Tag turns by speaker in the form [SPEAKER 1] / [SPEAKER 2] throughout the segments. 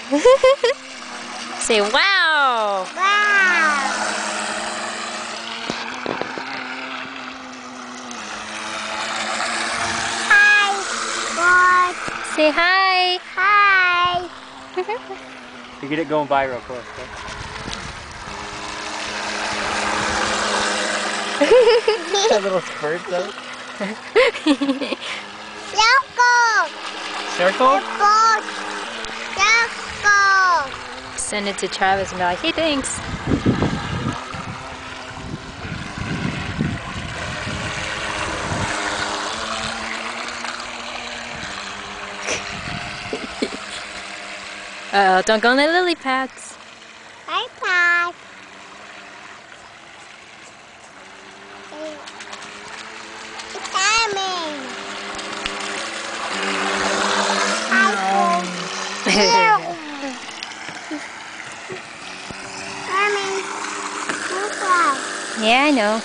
[SPEAKER 1] Say wow!
[SPEAKER 2] Wow! Hi, God.
[SPEAKER 1] Say hi!
[SPEAKER 2] Hi.
[SPEAKER 3] You get it going by real quick. Okay? That little spurt though.
[SPEAKER 2] Circle.
[SPEAKER 3] Circle?
[SPEAKER 2] Circle.
[SPEAKER 1] Send it to Travis and be like, hey, thanks. Don't go on the lily pads.
[SPEAKER 2] iPad. It's coming. Mommy, look out.
[SPEAKER 1] Yeah, I know.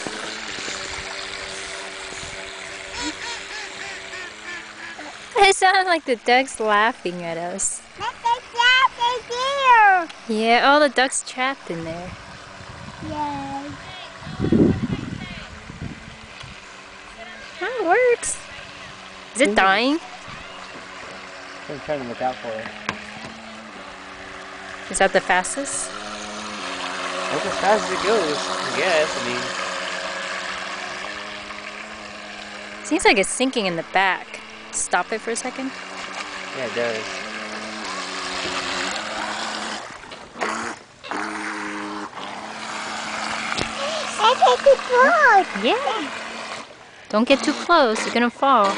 [SPEAKER 1] It sounded like the duck's laughing at us.
[SPEAKER 2] Look at that, here.
[SPEAKER 1] Yeah, all the ducks trapped in there.
[SPEAKER 2] Yay.
[SPEAKER 1] That works. Is it dying?
[SPEAKER 3] I'm trying to look out for it.
[SPEAKER 1] Is that the fastest?
[SPEAKER 3] That's as fast as it goes, I guess. I mean,
[SPEAKER 1] Seems like it's sinking in the back. Stop it for a second.
[SPEAKER 3] yeah, it does.
[SPEAKER 2] I take it close.
[SPEAKER 1] Yeah. Don't get too close, you're gonna fall.